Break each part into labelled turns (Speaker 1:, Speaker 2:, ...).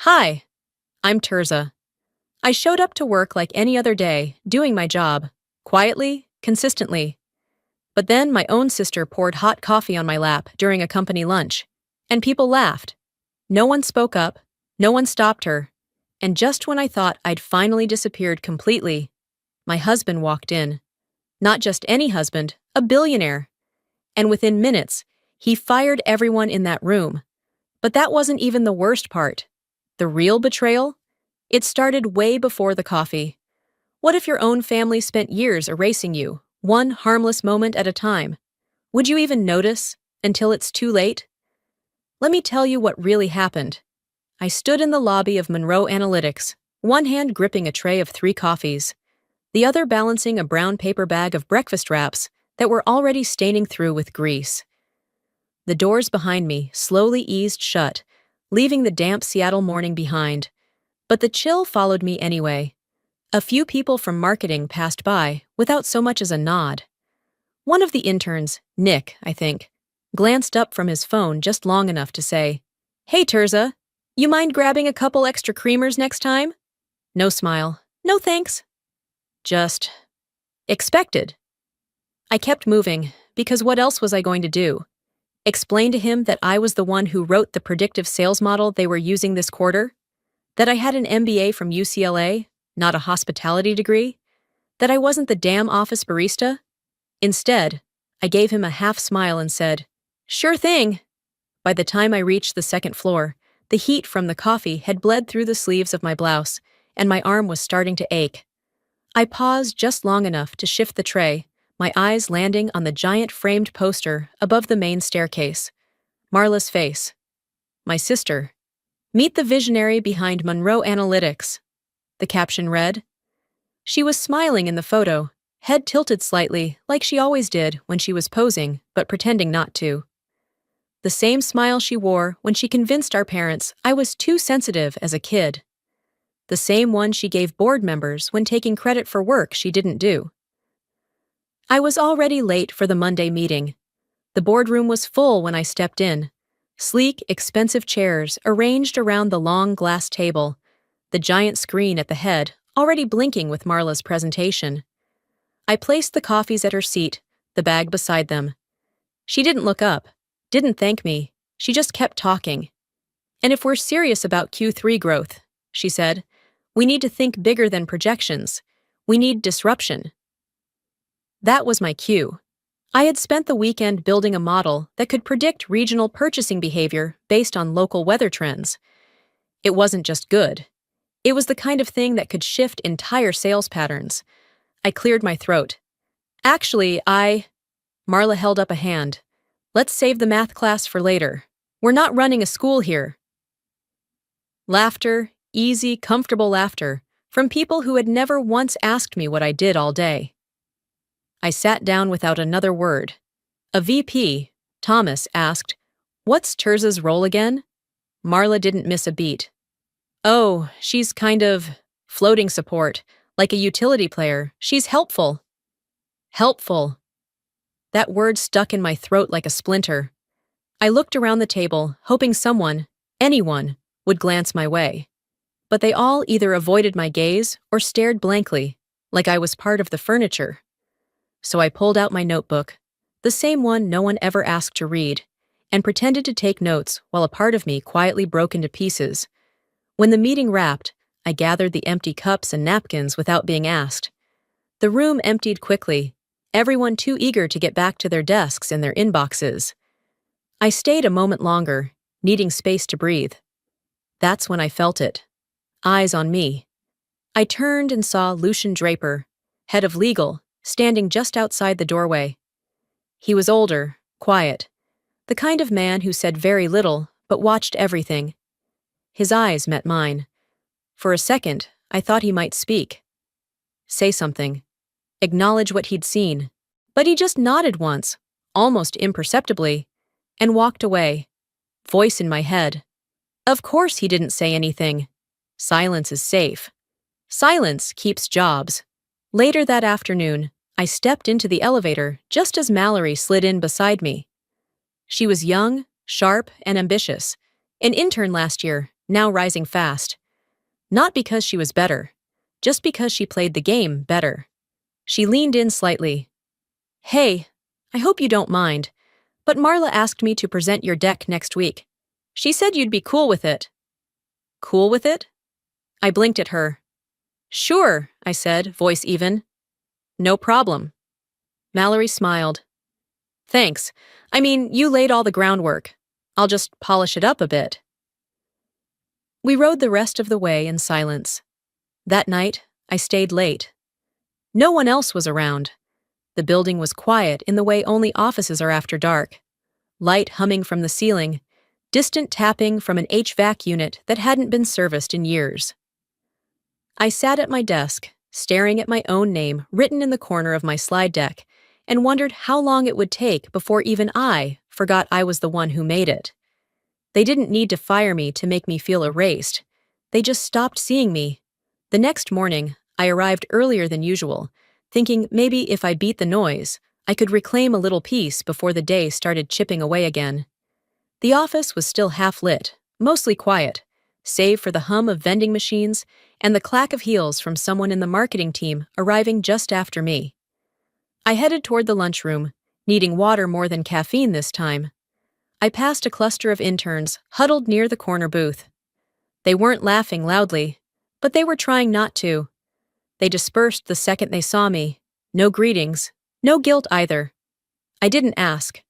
Speaker 1: Hi, I'm Terza. I showed up to work like any other day, doing my job, quietly, consistently. But then my own sister poured hot coffee on my lap during a company lunch, and people laughed. No one spoke up, no one stopped her, and just when I thought I'd finally disappeared completely, my husband walked in. Not just any husband, a billionaire. And within minutes, he fired everyone in that room. But that wasn't even the worst part. The real betrayal? It started way before the coffee. What if your own family spent years erasing you, one harmless moment at a time? Would you even notice until it's too late? Let me tell you what really happened. I stood in the lobby of Monroe Analytics, one hand gripping a tray of 3 coffees, the other balancing a brown paper bag of breakfast wraps that were already staining through with grease. The doors behind me slowly eased shut, leaving the damp Seattle morning behind. But the chill followed me anyway. A few people from marketing passed by without so much as a nod. One of the interns, Nick, I think, glanced up from his phone just long enough to say, "Hey, Terza, you mind grabbing a couple extra creamers next time?" No smile. No thanks. Just expected. I kept moving, because what else was I going to do? Explain to him that I was the one who wrote the predictive sales model they were using this quarter? That I had an MBA from UCLA, not a hospitality degree? That I wasn't the damn office barista? Instead, I gave him a half smile and said, "Sure thing." By the time I reached the second floor, the heat from the coffee had bled through the sleeves of my blouse, and my arm was starting to ache. I paused just long enough to shift the tray, my eyes landing on the giant framed poster above the main staircase. Marla's face. My sister. "Meet the visionary behind Monroe Analytics," the caption read. She was smiling in the photo, head tilted slightly like she always did when she was posing but pretending not to. The same smile she wore when she convinced our parents I was too sensitive as a kid. The same one she gave board members when taking credit for work she didn't do. I was already late for the Monday meeting. The boardroom was full when I stepped in. Sleek, expensive chairs arranged around the long glass table, the giant screen at the head already blinking with Marla's presentation. I placed the coffees at her seat, the bag beside them. She didn't look up, didn't thank me, she just kept talking. "And if we're serious about Q3 growth," she said, "we need to think bigger than projections. We need disruption." That was my cue. I had spent the weekend building a model that could predict regional purchasing behavior based on local weather trends. It wasn't just good. It was the kind of thing that could shift entire sales patterns. I cleared my throat. "Actually, Marla held up a hand. "Let's save the math class for later. We're not running a school here." Laughter, easy, comfortable laughter, from people who had never once asked me what I did all day. I sat down without another word. A VP, Thomas, asked, "What's Terza's role again?" Marla didn't miss a beat. "Oh, she's kind of floating support, like a utility player. She's helpful." Helpful. That word stuck in my throat like a splinter. I looked around the table, hoping someone, anyone, would glance my way. But they all either avoided my gaze or stared blankly, like I was part of the furniture. So I pulled out my notebook, the same one no one ever asked to read, and pretended to take notes while a part of me quietly broke into pieces. When the meeting wrapped, I gathered the empty cups and napkins without being asked. The room emptied quickly, everyone too eager to get back to their desks and their inboxes. I stayed a moment longer, needing space to breathe. That's when I felt it. Eyes on me. I turned and saw Lucian Draper, head of legal, standing just outside the doorway. He was older, quiet, the kind of man who said very little but watched everything. His eyes met mine. For a second, I thought he might speak. Say something. Acknowledge what he'd seen. But he just nodded once, almost imperceptibly, and walked away. Voice in my head. Of course he didn't say anything. Silence is safe. Silence keeps jobs. Later that afternoon, I stepped into the elevator just as Mallory slid in beside me. She was young, sharp, and ambitious, an intern last year, now rising fast. Not because she was better, just because she played the game better. She leaned in slightly. Hey, I hope you don't mind, but Marla asked me to present your deck next week. She said you'd be cool with it. Cool with it? I blinked at her. Sure, I said, voice even. No problem. Mallory smiled. Thanks. I mean, you laid all the groundwork. I'll just polish it up a bit. We rode the rest of the way in silence. That night, I stayed late. No one else was around. The building was quiet in the way only offices are after dark. Light humming from the ceiling, distant tapping from an HVAC unit that hadn't been serviced in years. I sat at my desk, staring at my own name written in the corner of my slide deck, and wondered how long it would take before even I forgot I was the one who made it. They didn't need to fire me to make me feel erased. They just stopped seeing me. The next morning, I arrived earlier than usual, thinking maybe if I beat the noise, I could reclaim a little peace before the day started chipping away again. The office was still half lit, mostly quiet, save for the hum of vending machines and the clack of heels from someone in the marketing team arriving just after me. I headed toward the lunchroom, needing water more than caffeine this time. I passed a cluster of interns huddled near the corner booth. They weren't laughing loudly, but they were trying not to. They dispersed the second they saw me. No greetings, no guilt either. I didn't ask.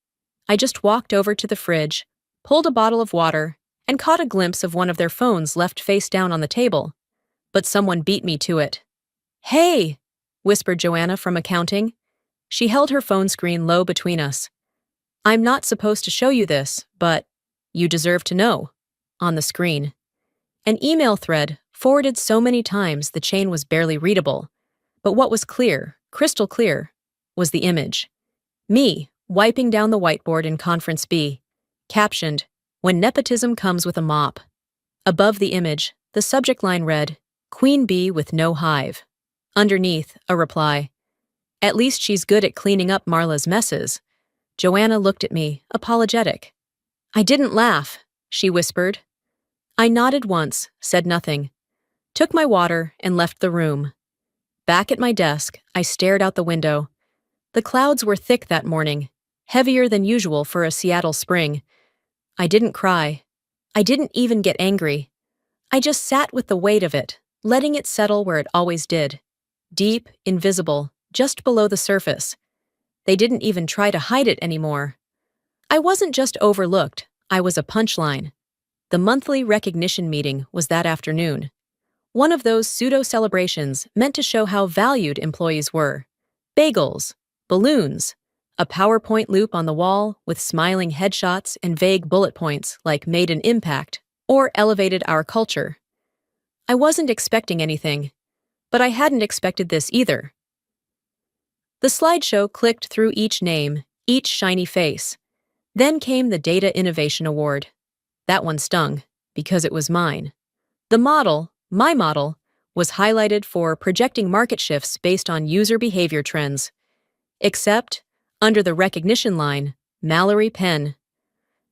Speaker 1: I just walked over to the fridge, pulled a bottle of water, and caught a glimpse of one of their phones left face down on the table. But someone beat me to it. Hey, whispered Joanna from accounting. She held her phone screen low between us. I'm not supposed to show you this, but you deserve to know. On the screen. An email thread forwarded so many times the chain was barely readable. But what was clear, crystal clear, was the image. Me, wiping down the whiteboard in Conference B. Captioned, When Nepotism Comes with a Mop. Above the image, the subject line read, Queen Bee with no hive. Underneath, a reply. At least she's good at cleaning up Marla's messes. Joanna looked at me, apologetic. I didn't laugh, she whispered. I nodded once, said nothing. Took my water and left the room. Back at my desk, I stared out the window. The clouds were thick that morning, heavier than usual for a Seattle spring. I didn't cry. I didn't even get angry. I just sat with the weight of it, letting it settle where it always did. Deep, invisible, just below the surface. They didn't even try to hide it anymore. I wasn't just overlooked, I was a punchline. The monthly recognition meeting was that afternoon. One of those pseudo-celebrations meant to show how valued employees were. Bagels, balloons, a PowerPoint loop on the wall with smiling headshots and vague bullet points like made an impact or elevated our culture. I wasn't expecting anything, but I hadn't expected this either. The slideshow clicked through each name, each shiny face. Then came the Data Innovation Award. That one stung, because it was mine. The model, my model, was highlighted for projecting market shifts based on user behavior trends. Except, under the recognition line, Mallory Penn.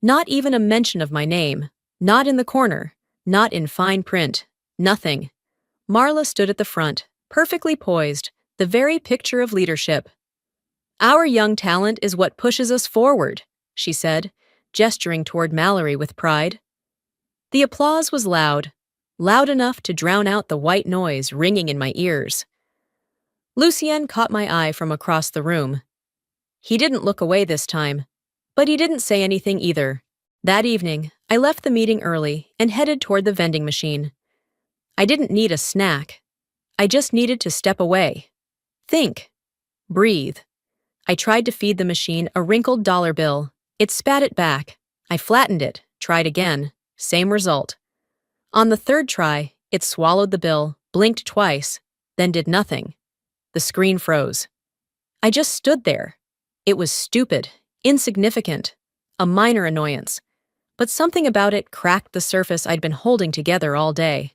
Speaker 1: Not even a mention of my name, not in the corner, not in fine print, nothing. Marla stood at the front, perfectly poised, the very picture of leadership. Our young talent is what pushes us forward, she said, gesturing toward Mallory with pride. The applause was loud, loud enough to drown out the white noise ringing in my ears. Lucien caught my eye from across the room. He didn't look away this time, but he didn't say anything either. That evening, I left the meeting early and headed toward the vending machine. I didn't need a snack. I just needed to step away. Think. Breathe. I tried to feed the machine a wrinkled dollar bill. It spat it back. I flattened it, tried again. Same result. On the third try, it swallowed the bill, blinked twice, then did nothing. The screen froze. I just stood there. It was stupid, insignificant, a minor annoyance. But something about it cracked the surface I'd been holding together all day.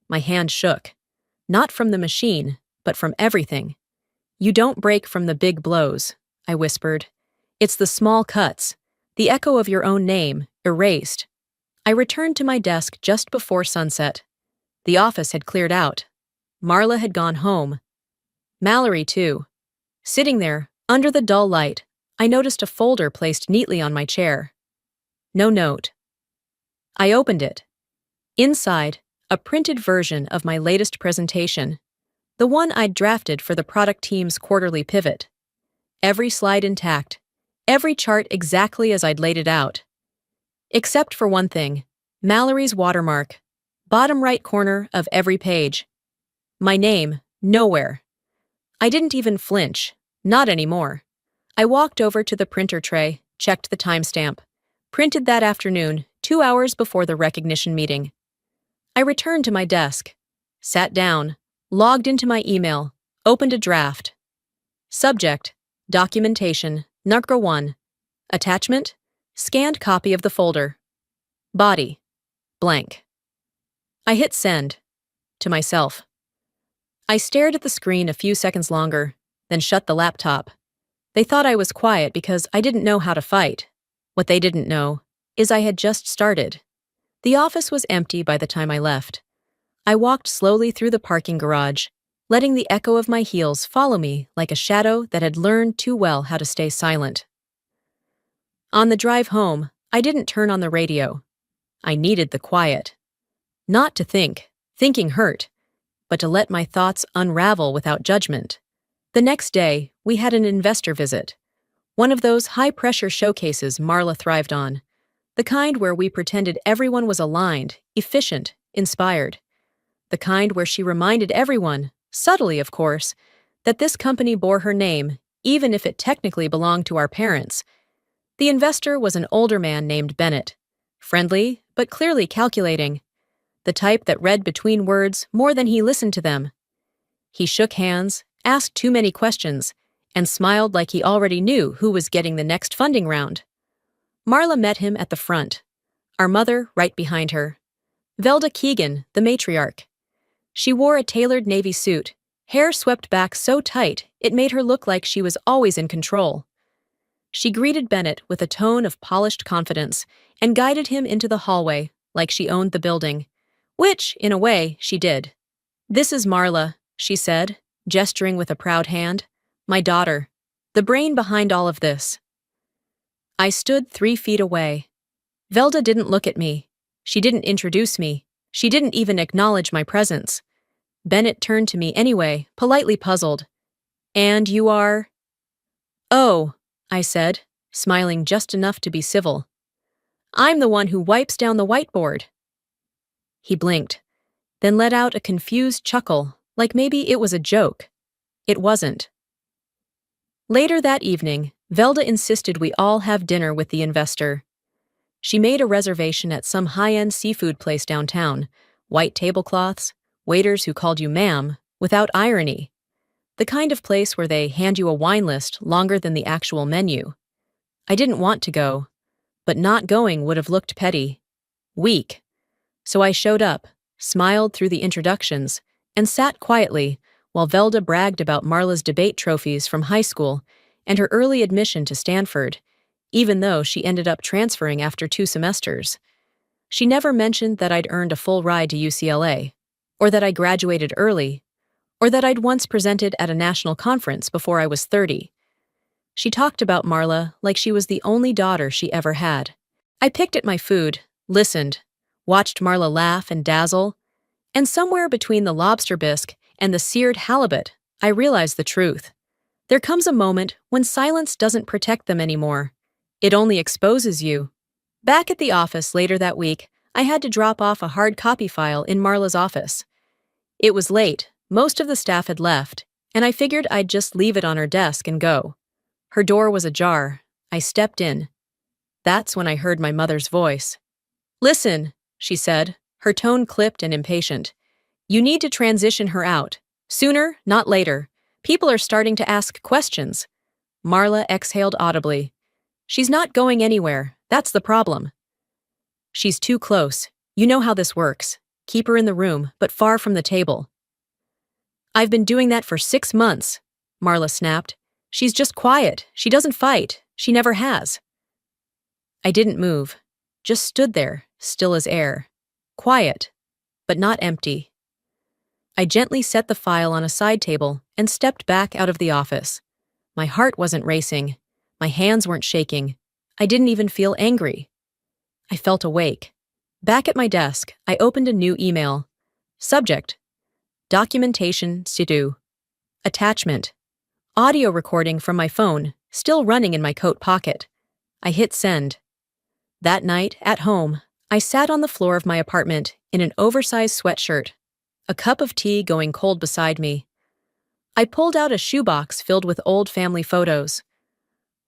Speaker 1: My hand shook. Not from the machine, but from everything. You don't break from the big blows, I whispered. It's the small cuts, the echo of your own name, erased. I returned to my desk just before sunset. The office had cleared out. Marla had gone home. Mallory, too. Sitting there, under the dull light, I noticed a folder placed neatly on my chair. No note. I opened it. Inside, a printed version of my latest presentation, the one I'd drafted for the product team's quarterly pivot. Every slide intact, every chart exactly as I'd laid it out. Except for one thing, Mallory's watermark, bottom right corner of every page. My name, nowhere. I didn't even flinch, not anymore. I walked over to the printer tray, checked the timestamp. Printed that afternoon, 2 hours before the recognition meeting. I returned to my desk, sat down, logged into my email, opened a draft. Subject, documentation, Narco 1. Attachment, scanned copy of the folder. Body, blank. I hit send, to myself. I stared at the screen a few seconds longer, then shut the laptop. They thought I was quiet because I didn't know how to fight. What they didn't know is I had just started. The office was empty by the time I left. I walked slowly through the parking garage, letting the echo of my heels follow me like a shadow that had learned too well how to stay silent. On the drive home, I didn't turn on the radio. I needed the quiet. Not to think, thinking hurt, but to let my thoughts unravel without judgment. The next day, we had an investor visit. One of those high-pressure showcases Marla thrived on. The kind where we pretended everyone was aligned, efficient, inspired. The kind where she reminded everyone, subtly of course, that this company bore her name, even if it technically belonged to our parents. The investor was an older man named Bennett. Friendly, but clearly calculating. The type that read between words more than he listened to them. He shook hands, asked too many questions, and smiled like he already knew who was getting the next funding round. Marla met him at the front, our mother right behind her. Velda Keegan, the matriarch. She wore a tailored navy suit, hair swept back so tight it made her look like she was always in control. She greeted Bennett with a tone of polished confidence and guided him into the hallway like she owned the building, which, in a way, she did. "This is Marla," she said, gesturing with a proud hand. "My daughter. The brain behind all of this." I stood 3 feet away. Velda didn't look at me. She didn't introduce me. She didn't even acknowledge my presence. Bennett turned to me anyway, politely puzzled. "And you are?" "Oh," I said, smiling just enough to be civil. "I'm the one who wipes down the whiteboard." He blinked, then let out a confused chuckle, like maybe it was a joke. It wasn't. Later that evening, Velda insisted we all have dinner with the investor. She made a reservation at some high-end seafood place downtown, white tablecloths, waiters who called you ma'am, without irony. The kind of place where they hand you a wine list longer than the actual menu. I didn't want to go, but not going would have looked petty. Weak. So I showed up, smiled through the introductions, and sat quietly while Velda bragged about Marla's debate trophies from high school and her early admission to Stanford, even though she ended up transferring after 2 semesters. She never mentioned that I'd earned a full ride to UCLA, or that I graduated early, or that I'd once presented at a national conference before I was 30. She talked about Marla like she was the only daughter she ever had. I picked at my food, listened, watched Marla laugh and dazzle, and somewhere between the lobster bisque and the seared halibut, I realized the truth. There comes a moment when silence doesn't protect them anymore. It only exposes you. Back at the office later that week, I had to drop off a hard copy file in Marla's office. It was late, most of the staff had left, and I figured I'd just leave it on her desk and go. Her door was ajar. I stepped in. That's when I heard my mother's voice. "Listen," she said, her tone clipped and impatient. "You need to transition her out. Sooner, not later. People are starting to ask questions." Marla exhaled audibly. "She's not going anywhere. That's the problem." "She's too close. You know how this works. Keep her in the room, but far from the table." "I've been doing that for 6 months," Marla snapped. "She's just quiet. She doesn't fight. She never has." I didn't move. Just stood there, still as air. Quiet, but not empty. I gently set the file on a side table and stepped back out of the office. My heart wasn't racing. My hands weren't shaking. I didn't even feel angry. I felt awake. Back at my desk, I opened a new email. Subject: documentation to do. Attachment: audio recording from my phone, still running in my coat pocket. I hit send. That night, at home, I sat on the floor of my apartment in an oversized sweatshirt, a cup of tea going cold beside me. I pulled out a shoebox filled with old family photos.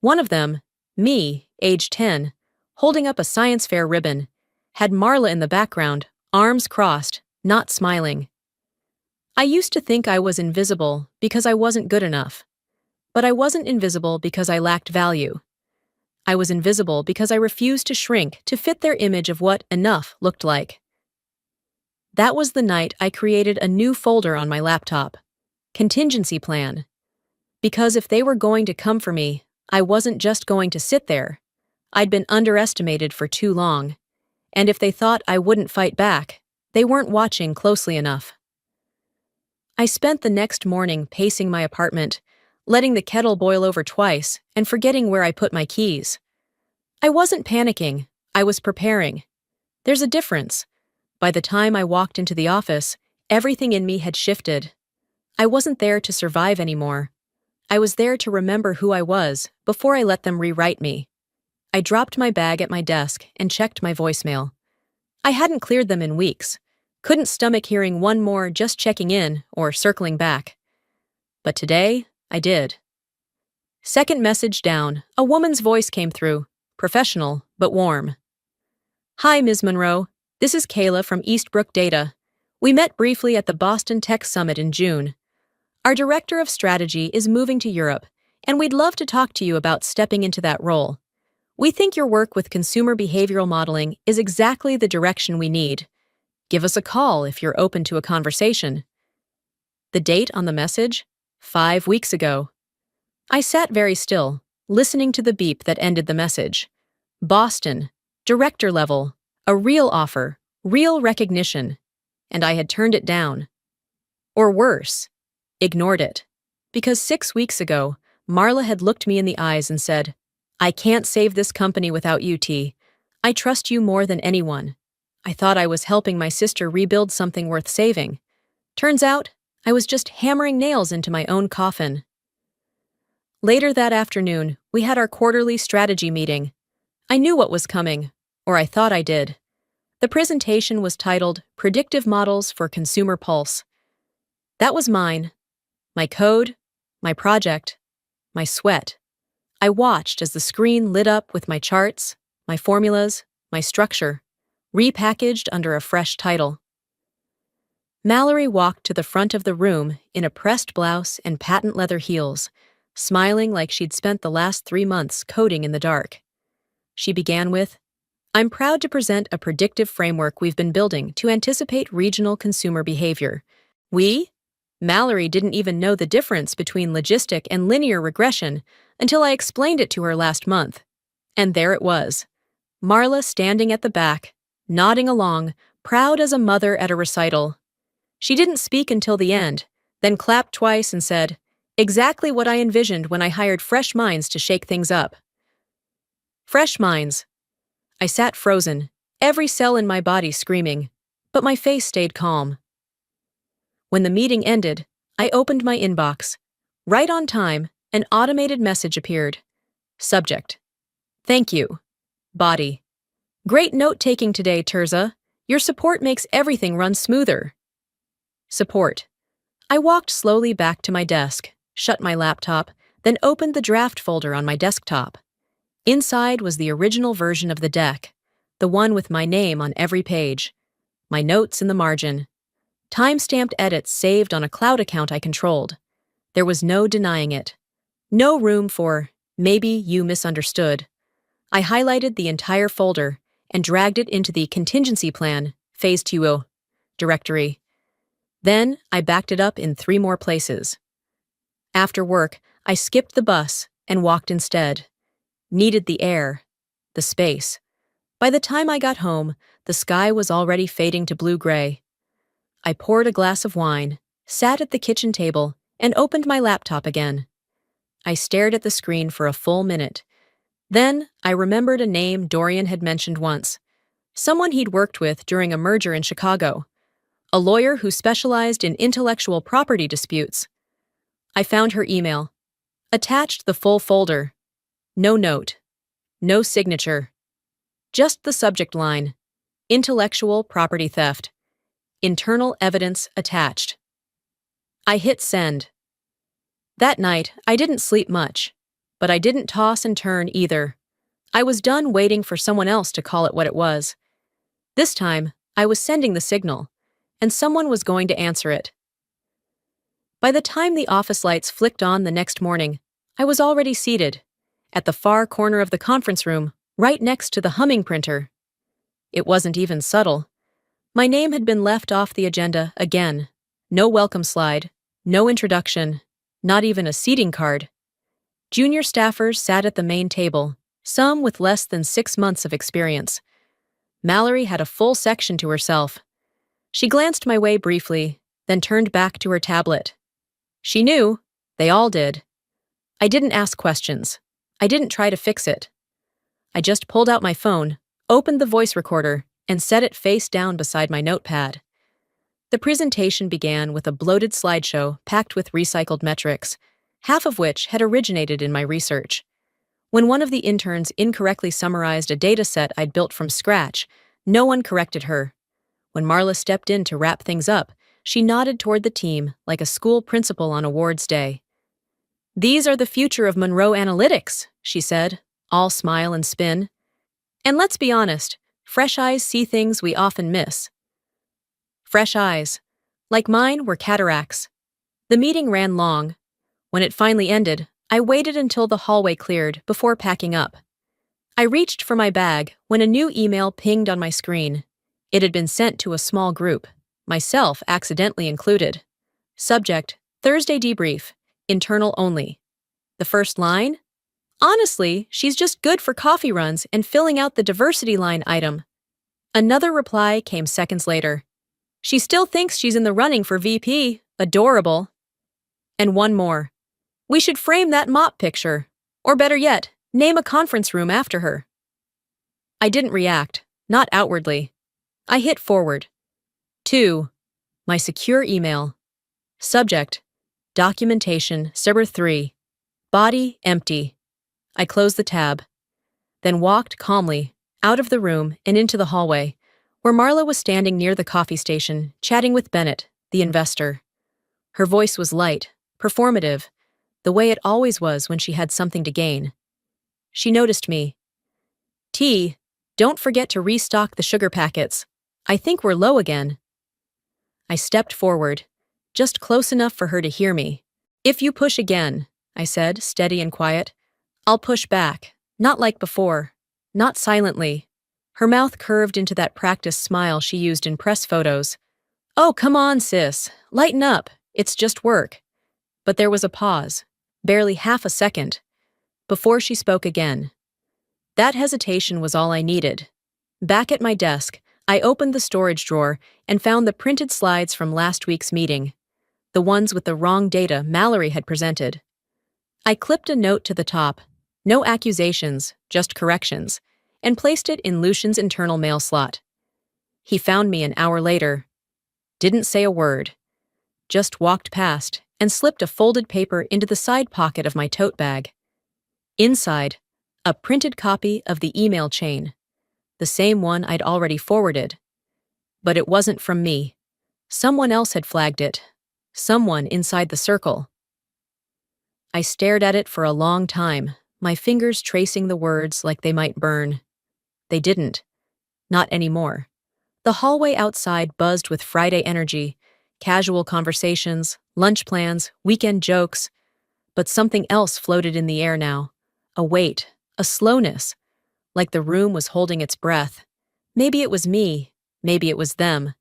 Speaker 1: One of them, me, age 10, holding up a science fair ribbon, had Marla in the background, arms crossed, not smiling. I used to think I was invisible because I wasn't good enough. But I wasn't invisible because I lacked value. I was invisible because I refused to shrink to fit their image of what enough looked like. That was the night I created a new folder on my laptop. Contingency plan. Because if they were going to come for me, I wasn't just going to sit there. I'd been underestimated for too long. And if they thought I wouldn't fight back, they weren't watching closely enough. I spent the next morning pacing my apartment, letting the kettle boil over twice and forgetting where I put my keys. I wasn't panicking, I was preparing. There's a difference. By the time I walked into the office, everything in me had shifted. I wasn't there to survive anymore. I was there to remember who I was before I let them rewrite me. I dropped my bag at my desk and checked my voicemail. I hadn't cleared them in weeks. Couldn't stomach hearing one more just checking in or circling back. But today, I did. Second message down, a woman's voice came through, professional but warm. Hi, Ms. Monroe. This is Kayla from Eastbrook Data. We met briefly at the Boston Tech Summit in June. Our Director of Strategy is moving to Europe, and we'd love to talk to you about stepping into that role. We think your work with consumer behavioral modeling is exactly the direction we need. Give us a call if you're open to a conversation. The date on the message? 5 weeks ago. I sat very still, listening to the beep that ended the message. Boston, director level, a real offer, real recognition. And I had turned it down. Or worse, ignored it. Because 6 weeks ago, Marla had looked me in the eyes and said, I can't save this company without you, T. I trust you more than anyone. I thought I was helping my sister rebuild something worth saving. Turns out, I was just hammering nails into my own coffin. Later that afternoon, we had our quarterly strategy meeting. I knew what was coming, or I thought I did. The presentation was titled Predictive Models for Consumer Pulse. That was mine. My code, my project, my sweat. I watched as the screen lit up with my charts, my formulas, my structure, repackaged under a fresh title. Mallory walked to the front of the room in a pressed blouse and patent leather heels, smiling like she'd spent the last 3 months coding in the dark. She began with, I'm proud to present a predictive framework we've been building to anticipate regional consumer behavior. We? Mallory didn't even know the difference between logistic and linear regression until I explained it to her last month. And there it was. Marla standing at the back, nodding along, proud as a mother at a recital. She didn't speak until the end, then clapped twice and said, exactly what I envisioned when I hired fresh minds to shake things up. Fresh minds. I sat frozen, every cell in my body screaming, but my face stayed calm. When the meeting ended, I opened my inbox. Right on time, an automated message appeared. Subject: Thank you. Body: Great note-taking today, Tirza. Your support makes everything run smoother. Support: I walked slowly back to my desk, shut my laptop, then opened the draft folder on my desktop. Inside was the original version of the deck, the one with my name on every page, my notes in the margin, time-stamped edits saved on a cloud account I controlled. There was no denying it. No room for, maybe you misunderstood. I highlighted the entire folder and dragged it into the contingency plan, phase 2 directory. Then I backed it up in 3 more places. After work, I skipped the bus and walked instead. Needed the air, the space. By the time I got home, The sky was already fading to blue-gray. I poured a glass of wine, sat at the kitchen table, and opened my laptop again. I stared at the screen for a full minute. Then, I remembered a name Dorian had mentioned once. Someone he'd worked with during a merger in Chicago. A lawyer who specialized in intellectual property disputes. I found her email. Attached the full folder. No note. No signature. Just the subject line. Intellectual property theft. Internal evidence attached. I hit send. That night, I didn't sleep much. But I didn't toss and turn either. I was done waiting for someone else to call it what it was. This time, I was sending the signal, and someone was going to answer it. By the time the office lights flicked on the next morning, I was already seated, at the far corner of the conference room, right next to the humming printer. It wasn't even subtle. My name had been left off the agenda again. No welcome slide, no introduction, not even a seating card. Junior staffers sat at the main table, some with less than 6 months of experience. Mallory had a full section to herself. She glanced my way briefly, then turned back to her tablet. She knew. They all did. I didn't ask questions. I didn't try to fix it. I just pulled out my phone, opened the voice recorder, and set it face down beside my notepad. The presentation began with a bloated slideshow packed with recycled metrics, half of which had originated in my research. When one of the interns incorrectly summarized a data set I'd built from scratch, no one corrected her. When Marla stepped in to wrap things up, she nodded toward the team like a school principal on awards day. "These are the future of Monroe Analytics," she said, all smile and spin. "And let's be honest, fresh eyes see things we often miss." Fresh eyes, like mine, were cataracts. The meeting ran long. When it finally ended, I waited until the hallway cleared before packing up. I reached for my bag when a new email pinged on my screen. It had been sent to a small group, myself accidentally included. Subject, Thursday debrief, internal only. The first line? Honestly, she's just good for coffee runs and filling out the diversity line item. Another reply came seconds later. She still thinks she's in the running for VP. Adorable. And one more. We should frame that mop picture. Or better yet, name a conference room after her. I didn't react, not outwardly. I hit forward. 2. My secure email. Subject, documentation, Server 3. Body empty. I closed the tab, then walked calmly out of the room and into the hallway, where Marla was standing near the coffee station, chatting with Bennett, the investor. Her voice was light, performative, the way it always was when she had something to gain. She noticed me. "T, don't forget to restock the sugar packets. I think we're low again." I stepped forward, just close enough for her to hear me. "If you push again," I said, steady and quiet, "I'll push back, not like before, not silently." Her mouth curved into that practice smile she used in press photos. "Oh, come on, sis. Lighten up. It's just work." But there was a pause, barely half a second, before she spoke again. That hesitation was all I needed. Back at my desk, I opened the storage drawer and found the printed slides from last week's meeting, the ones with the wrong data Mallory had presented. I clipped a note to the top, no accusations, just corrections, and placed it in Lucian's internal mail slot. He found me an hour later. Didn't say a word. Just walked past and slipped a folded paper into the side pocket of my tote bag. Inside, a printed copy of the email chain, the same one I'd already forwarded. But it wasn't from me. Someone else had flagged it. Someone inside the circle. I stared at it for a long time, my fingers tracing the words like they might burn. They didn't. Not anymore. The hallway outside buzzed with Friday energy, casual conversations, lunch plans, weekend jokes. But something else floated in the air now. A weight, a slowness, like the room was holding its breath. Maybe it was me, maybe it was them.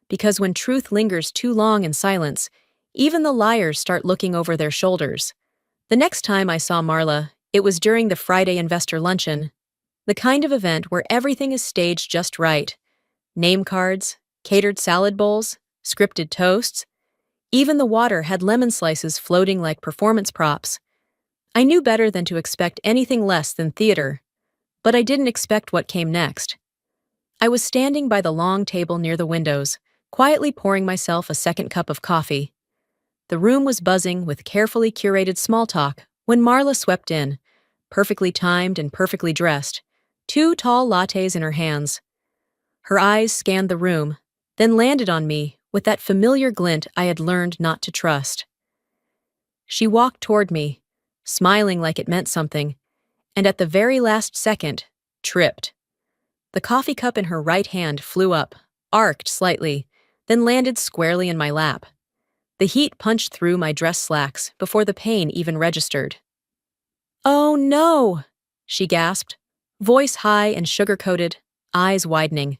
Speaker 1: Because when truth lingers too long in silence, even the liars start looking over their shoulders. The next time I saw Marla, it was during the Friday investor luncheon, the kind of event where everything is staged just right. name cards, catered salad bowls, scripted toasts. Even the water had lemon slices floating like performance props. I knew better than to expect anything less than theater, but I didn't expect what came next. I was standing by the long table near the windows, quietly pouring myself a second cup of coffee. The room was buzzing with carefully curated small talk when Marla swept in, perfectly timed and perfectly dressed, two tall lattes in her hands. Her eyes scanned the room, then landed on me with that familiar glint I had learned not to trust. She walked toward me, smiling like it meant something, and at the very last second, tripped. The coffee cup in her right hand flew up, arced slightly, then landed squarely in my lap. The heat punched through my dress slacks before the pain even registered. "Oh no!" she gasped, voice high and sugar-coated, eyes widening.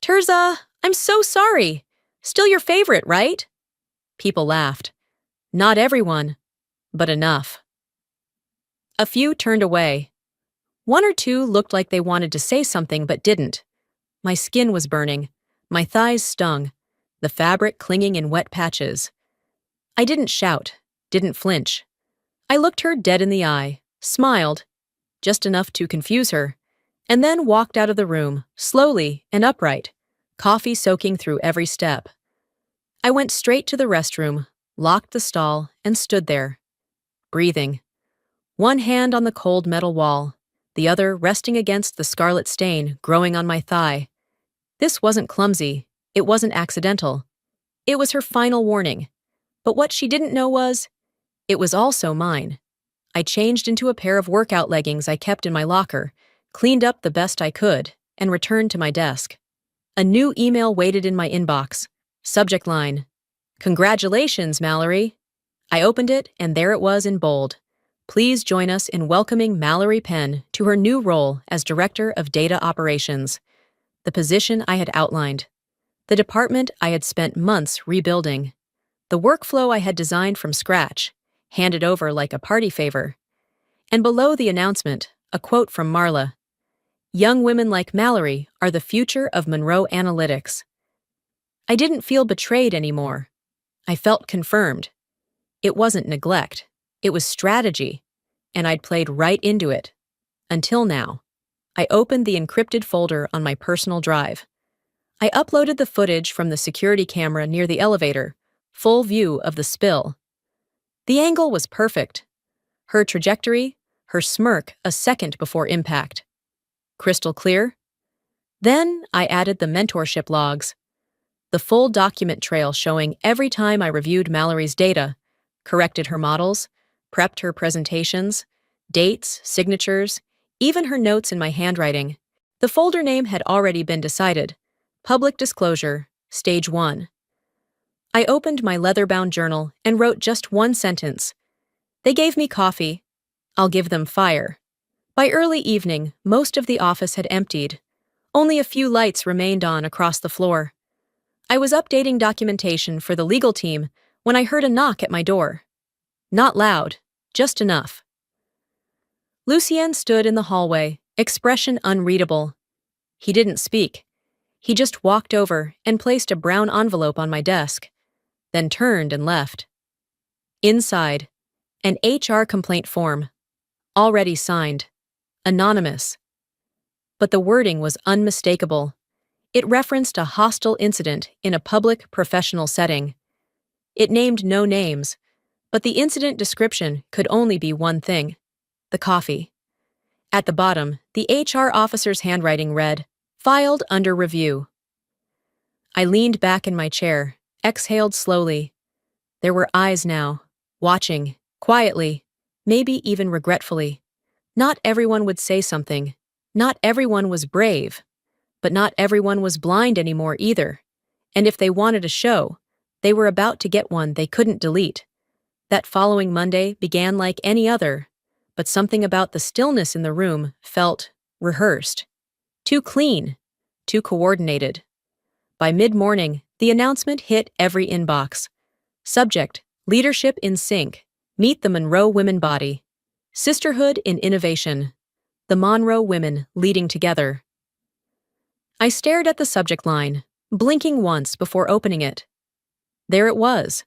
Speaker 1: "Tirza, I'm so sorry! Still your favorite, right?" People laughed. Not everyone, but enough. A few turned away. One or two looked like they wanted to say something but didn't. My skin was burning, my thighs stung, the fabric clinging in wet patches. I didn't shout, didn't flinch. I looked her dead in the eye, smiled, just enough to confuse her, and then walked out of the room, slowly and upright, coffee soaking through every step. I went straight to the restroom, locked the stall, and stood there, breathing. One hand on the cold metal wall, the other resting against the scarlet stain growing on my thigh. This wasn't clumsy, it wasn't accidental. It was her final warning. But what she didn't know was, it was also mine. I changed into a pair of workout leggings I kept in my locker, cleaned up the best I could, and returned to my desk. A new email waited in my inbox. Subject line: "Congratulations, Mallory." I opened it, and there it was in bold. "Please join us in welcoming Mallory Penn to her new role as Director of Data Operations," the position I had outlined, the department I had spent months rebuilding, the workflow I had designed from scratch, handed over like a party favor. And below the announcement, a quote from Marla: "Young women like Mallory are the future of Monroe Analytics." I didn't feel betrayed anymore. I felt confirmed. It wasn't neglect. It was strategy, and I'd played right into it. Until now. I opened the encrypted folder on my personal drive. I uploaded the footage from the security camera near the elevator, full view of the spill. The angle was perfect. Her trajectory, her smirk a second before impact. Crystal clear? Then I added the mentorship logs, the full document trail showing every time I reviewed Mallory's data, corrected her models, prepped her presentations, dates, signatures, even her notes in my handwriting. The folder name had already been decided. Public disclosure, Stage 1. I opened my leather-bound journal and wrote just one sentence. They gave me coffee. I'll give them fire. By early evening, most of the office had emptied. Only a few lights remained on across the floor. I was updating documentation for the legal team when I heard a knock at my door. Not loud, just enough. Lucien stood in the hallway, expression unreadable. He didn't speak. He just walked over and placed a brown envelope on my desk, then turned and left. Inside, an HR complaint form, already signed, anonymous. But the wording was unmistakable. It referenced a hostile incident in a public professional setting. It named no names, but the incident description could only be one thing: the coffee. At the bottom, the HR officer's handwriting read, "Filed under review." I leaned back in my chair, exhaled slowly. There were eyes now, watching, quietly, maybe even regretfully. Not everyone would say something. Not everyone was brave. But not everyone was blind anymore either. And if they wanted a show, they were about to get one they couldn't delete. That following Monday began like any other, but something about the stillness in the room felt rehearsed. Too clean, too coordinated. By mid-morning, the announcement hit every inbox. Subject: Leadership in Sync. Meet the Monroe Women Body. Sisterhood in Innovation. The Monroe Women Leading Together. I stared at the subject line, blinking once before opening it. There it was.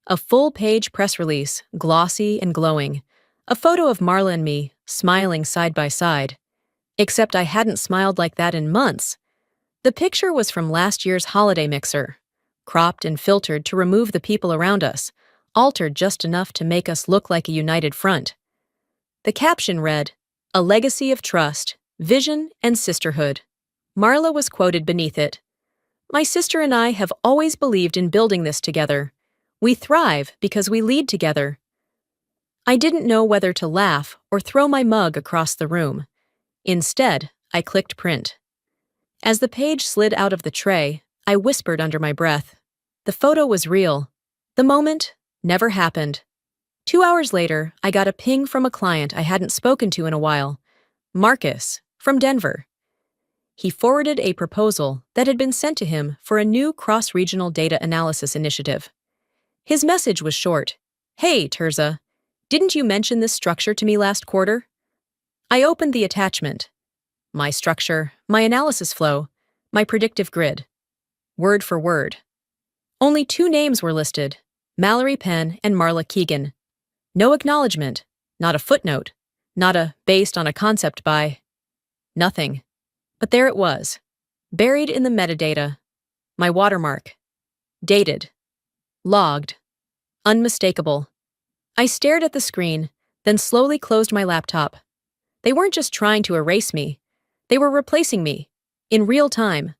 Speaker 1: A full-page press release, glossy and glowing. A photo of Marla and me, smiling side by side. Except I hadn't smiled like that in months. The picture was from last year's holiday mixer, cropped and filtered to remove the people around us, altered just enough to make us look like a united front. The caption read, "A legacy of trust, vision, and sisterhood." Marla was quoted beneath it. "My sister and I have always believed in building this together. We thrive because we lead together." I didn't know whether to laugh or throw my mug across the room. Instead, I clicked print. As the page slid out of the tray, I whispered under my breath. The photo was real. The moment never happened. 2 hours later, I got a ping from a client I hadn't spoken to in a while. Marcus, from Denver. He forwarded a proposal that had been sent to him for a new cross-regional data analysis initiative. His message was short. "Hey, Tirza, didn't you mention this structure to me last quarter?" I opened the attachment. My structure, my analysis flow, my predictive grid. Word for word. Only 2 names were listed, Mallory Penn and Marla Keegan. No acknowledgement, not a footnote, not a based on a concept by. Nothing. But there it was, buried in the metadata. My watermark. Dated. Logged. Unmistakable. I stared at the screen, then slowly closed my laptop. They weren't just trying to erase me. They were replacing me, in real time.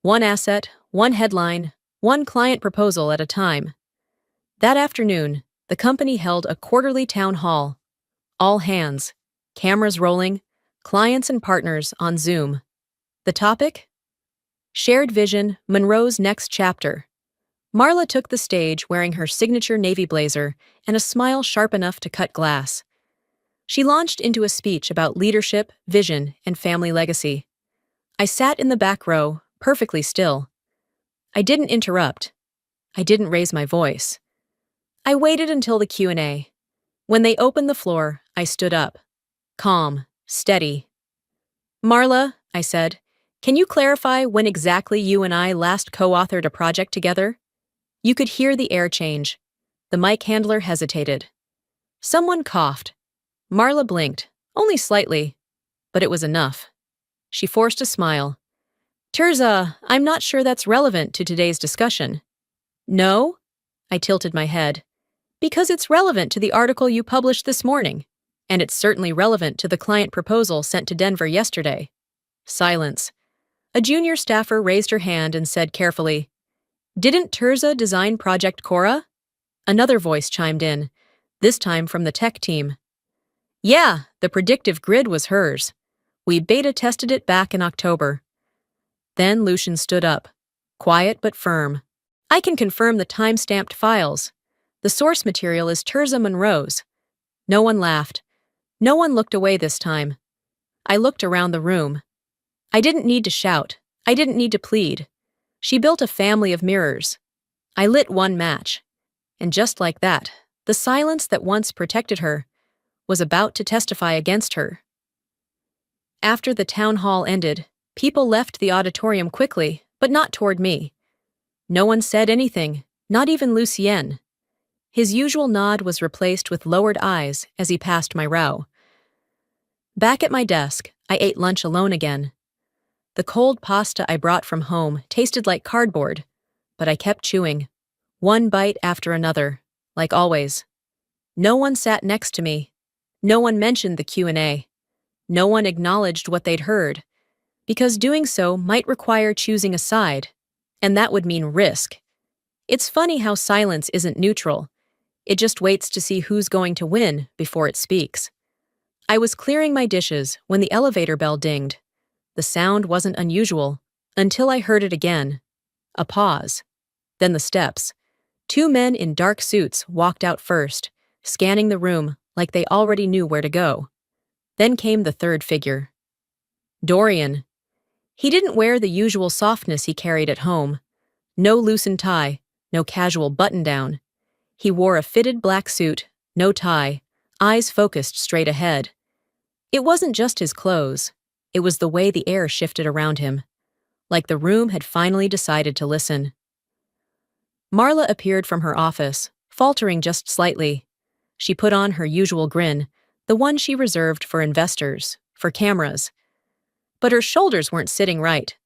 Speaker 1: One asset, one headline, one client proposal at a time. That afternoon, the company held a quarterly town hall. All hands, cameras rolling, clients and partners on Zoom. The topic? Shared Vision, Monroe's Next Chapter. Marla took the stage wearing her signature navy blazer and a smile sharp enough to cut glass. She launched into a speech about leadership, vision, and family legacy. I sat in the back row, perfectly still. I didn't interrupt. I didn't raise my voice. I waited until the Q&A. When they opened the floor, I stood up. Calm, steady. "Marla," I said, "can you clarify when exactly you and I last co-authored a project together?" You could hear the air change. The mic handler hesitated. Someone coughed. Marla blinked, only slightly, but it was enough. She forced a smile. "Tirza, I'm not sure that's relevant to today's discussion." "No?" I tilted my head. "Because it's relevant to the article you published this morning, and it's certainly relevant to the client proposal sent to Denver yesterday." Silence. A junior staffer raised her hand and said carefully, "Didn't Tirza design Project Cora?" Another voice chimed in, this time from the tech team. "Yeah, the predictive grid was hers. We beta tested it back in October." Then Lucian stood up, quiet but firm. "I can confirm the time-stamped files. The source material is Tirza Monroe's." No one laughed. No one looked away this time. I looked around the room. I didn't need to shout. I didn't need to plead. She built a family of mirrors. I lit one match. And just like that, the silence that once protected her was about to testify against her. After the town hall ended, people left the auditorium quickly, but not toward me. No one said anything, not even Lucien. His usual nod was replaced with lowered eyes as he passed my row. Back at my desk, I ate lunch alone again. The cold pasta I brought from home tasted like cardboard, but I kept chewing, one bite after another, like always. No one sat next to me. No one mentioned the Q&A. No one acknowledged what they'd heard, because doing so might require choosing a side, and that would mean risk. It's funny how silence isn't neutral. It just waits to see who's going to win before it speaks. I was clearing my dishes when the elevator bell dinged. The sound wasn't unusual, until I heard it again. A pause. Then the steps. 2 men in dark suits walked out first, scanning the room like they already knew where to go. Then came the third figure. Dorian. He didn't wear the usual softness he carried at home. No loosened tie, no casual button-down. He wore a fitted black suit, no tie, eyes focused straight ahead. It wasn't just his clothes. It was the way the air shifted around him. like the room had finally decided to listen. Marla appeared from her office, faltering just slightly. She put on her usual grin, the one she reserved for investors, for cameras. But her shoulders weren't sitting right.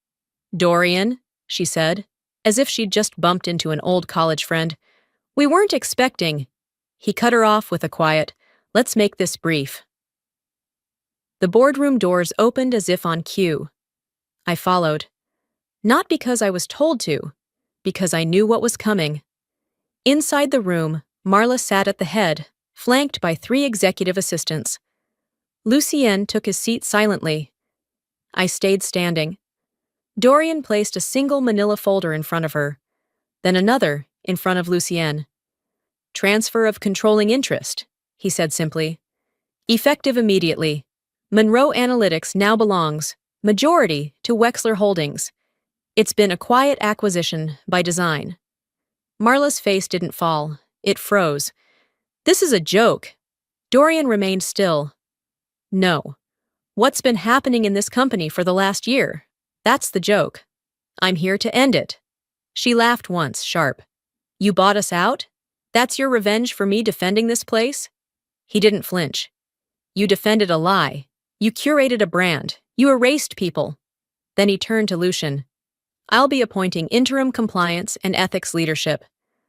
Speaker 1: "Dorian," she said, as if she'd just bumped into an old college friend, "we weren't expecting—" He cut her off with a quiet, "Let's make this brief." The boardroom doors opened as if on cue. I followed. Not because I was told to, because I knew what was coming. Inside the room, Marla sat at the head, flanked by 3 executive assistants. Lucien took his seat silently. I stayed standing. Dorian placed a single manila folder in front of her, then another in front of Lucien. "Transfer of controlling interest," he said simply. "Effective immediately. Monroe Analytics now belongs, majority, to Wexler Holdings. It's been a quiet acquisition by design." Marla's face didn't fall. It froze. "This is a joke." Dorian remained still. "No. What's been happening in this company for the last year? That's the joke. I'm here to end it." She laughed once, sharp. "You bought us out? That's your revenge for me defending this place?" He didn't flinch. "You defended a lie. You curated a brand. You erased people." Then he turned to Lucien. "I'll be appointing interim compliance and ethics leadership,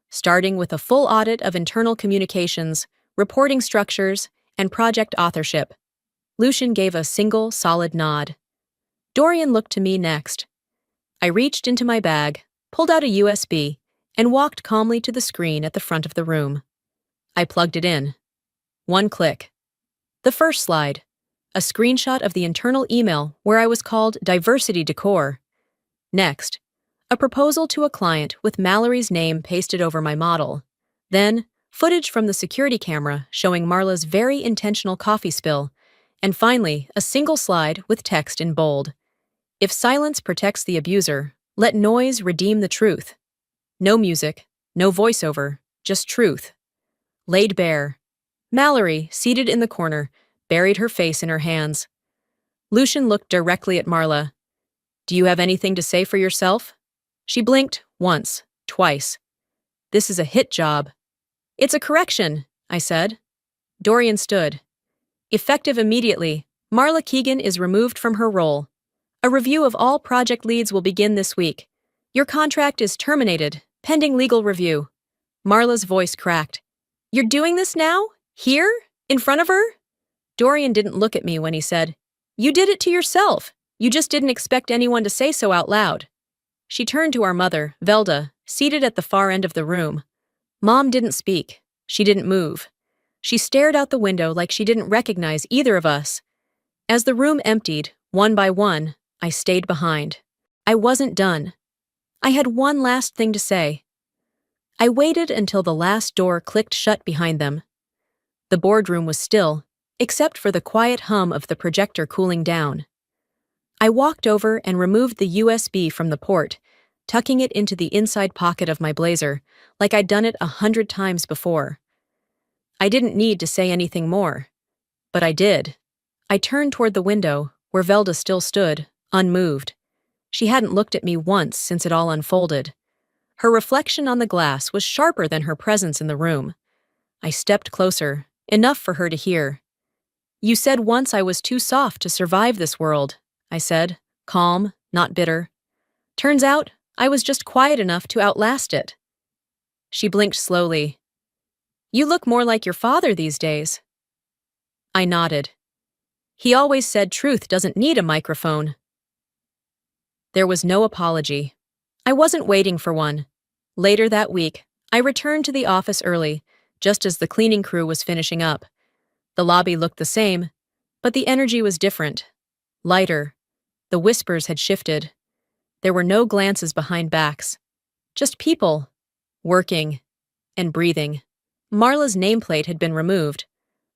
Speaker 1: starting with a full audit of internal communications, reporting structures, and project authorship." Lucien gave a single, solid nod. Dorian looked to me next. I reached into my bag, pulled out a USB, and walked calmly to the screen at the front of the room. I plugged it in. 1 click. The first slide. A screenshot of the internal email where I was called Diversity Decor. Next, a proposal to a client with Mallory's name pasted over my model. Then, footage from the security camera showing Marla's very intentional coffee spill. And finally, a single slide with text in bold. "If silence protects the abuser, let noise redeem the truth." No music, no voiceover, just truth. Laid bare. Mallory, seated in the corner, buried her face in her hands. Lucien looked directly at Marla. "Do you have anything to say for yourself?" She blinked once, twice. "This is a hit job." "It's a correction," I said. Dorian stood. "Effective immediately, Marla Keegan is removed from her role. A review of all project leads will begin this week. Your contract is terminated, pending legal review." Marla's voice cracked. "You're doing this now? Here? In front of her?" Dorian didn't look at me when he said, "You did it to yourself. You just didn't expect anyone to say so out loud." She turned to our mother, Velda, seated at the far end of the room. Mom didn't speak. She didn't move. She stared out the window like she didn't recognize either of us. As the room emptied, one by one, I stayed behind. I wasn't done. I had one last thing to say. I waited until the last door clicked shut behind them. The boardroom was still, except for the quiet hum of the projector cooling down. I walked over and removed the USB from the port, tucking it into the inside pocket of my blazer, like I'd done it 100 times before. I didn't need to say anything more. But I did. I turned toward the window, where Velda still stood, unmoved. She hadn't looked at me once since it all unfolded. Her reflection on the glass was sharper than her presence in the room. I stepped closer, enough for her to hear. "You said once I was too soft to survive this world," I said, calm, not bitter. "Turns out, I was just quiet enough to outlast it." She blinked slowly. "You look more like your father these days." I nodded. "He always said truth doesn't need a microphone." There was no apology. I wasn't waiting for one. Later that week, I returned to the office early, just as the cleaning crew was finishing up. The lobby looked the same, but the energy was different. Lighter. The whispers had shifted. There were no glances behind backs. Just people. Working. And breathing. Marla's nameplate had been removed.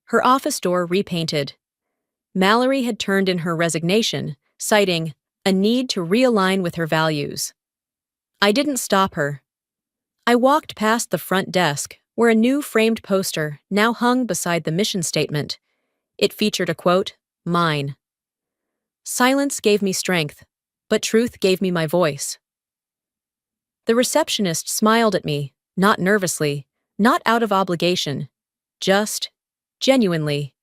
Speaker 1: Her office door repainted. Mallory had turned in her resignation, citing a need to realign with her values. I didn't stop her. I walked past the front desk, where a new framed poster now hung beside the mission statement. It featured a quote, "Mine." Silence gave me strength. but truth gave me my voice. The receptionist smiled at me, not nervously, not out of obligation, just genuinely.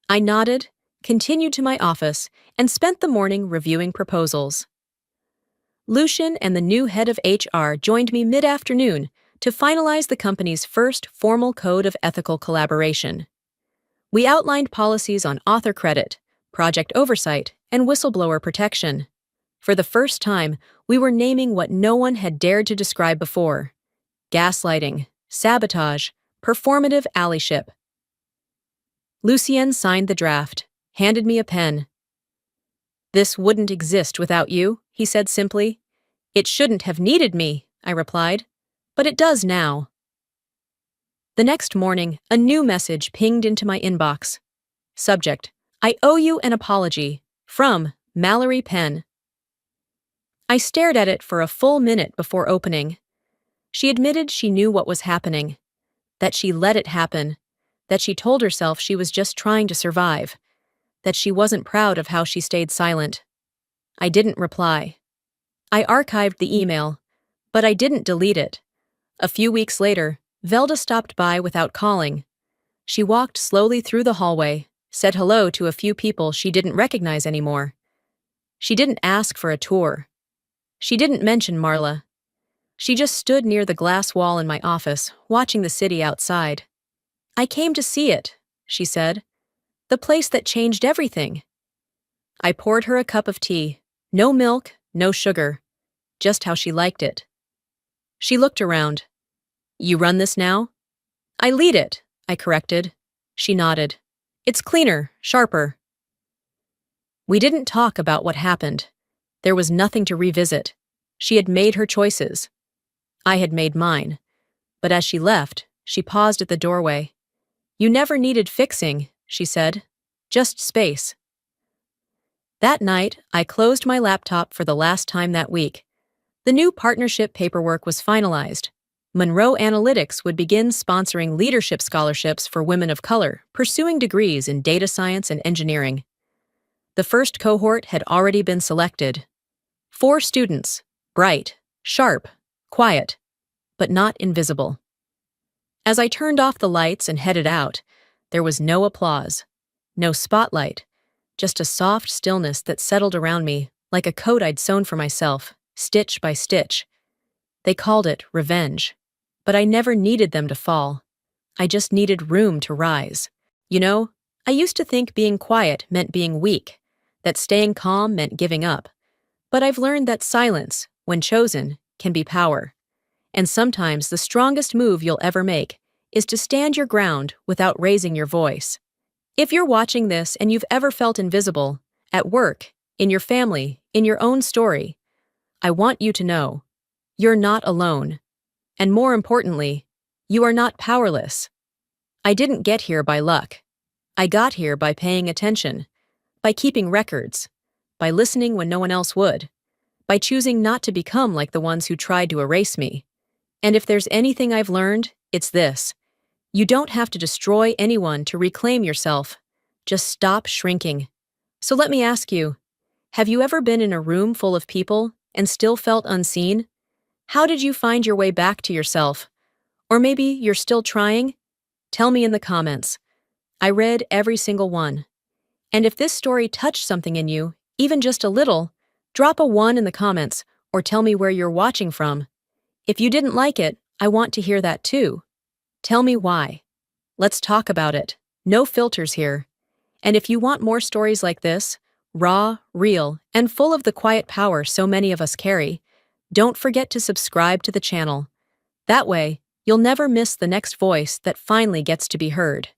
Speaker 1: I nodded, continued to my office, and spent the morning reviewing proposals. Lucian and the new head of HR joined me mid-afternoon to finalize the company's first formal code of ethical collaboration. We outlined policies on author credit, project oversight, and whistleblower protection. For the first time, we were naming what no one had dared to describe before: gaslighting, sabotage, performative allyship. Lucien signed the draft, handed me a pen. "This wouldn't exist without you," he said simply. "It shouldn't have needed me," I replied, "but it does now." The next morning, a new message pinged into my inbox. Subject: "I owe you an apology. From Mallory Penn." I stared at it for a full minute before opening. She admitted she knew what was happening, that she let it happen, that she told herself she was just trying to survive, that she wasn't proud of how she stayed silent. I didn't reply. I archived the email, but I didn't delete it. A few weeks later, Velda stopped by without calling. She walked slowly through the hallway, said hello to a few people she didn't recognize anymore. She didn't ask for a tour. She didn't mention Marla. She just stood near the glass wall in my office, watching the city outside. "I came to see it," she said. "The place that changed everything." I poured her a cup of tea. No milk, no sugar. Just how she liked it. She looked around. "You run this now?" "I lead it," I corrected. She nodded. "It's cleaner, sharper." We didn't talk about what happened. There was nothing to revisit. She had made her choices. I had made mine. But as she left, she paused at the doorway. "You never needed fixing," she said. "Just space." That night, I closed my laptop for the last time that week. The new partnership paperwork was finalized. Monroe Analytics would begin sponsoring leadership scholarships for women of color, pursuing degrees in data science and engineering. The first cohort had already been selected. 4 students, bright, sharp, quiet, but not invisible. As I turned off the lights and headed out, there was no applause, no spotlight, just a soft stillness that settled around me like a coat I'd sewn for myself, stitch by stitch. They called it revenge, but I never needed them to fall. I just needed room to rise. You know, I used to think being quiet meant being weak, that staying calm meant giving up. But I've learned that silence, when chosen, can be power. And sometimes the strongest move you'll ever make is to stand your ground without raising your voice. If you're watching this and you've ever felt invisible, at work, in your family, in your own story, I want you to know, you're not alone. And more importantly, you are not powerless. I didn't get here by luck. I got here by paying attention, by keeping records, by listening when no one else would, by choosing not to become like the ones who tried to erase me. And if there's anything I've learned, it's this. You don't have to destroy anyone to reclaim yourself. Just stop shrinking. So let me ask you, have you ever been in a room full of people and still felt unseen? How did you find your way back to yourself? Or maybe you're still trying? Tell me in the comments. I read every single one. And if this story touched something in you, even just a little, drop a 1 in the comments or tell me where you're watching from. If you didn't like it, I want to hear that too. Tell me why. Let's talk about it. No filters here. And if you want more stories like this, raw, real, and full of the quiet power so many of us carry, don't forget to subscribe to the channel. That way, you'll never miss the next voice that finally gets to be heard.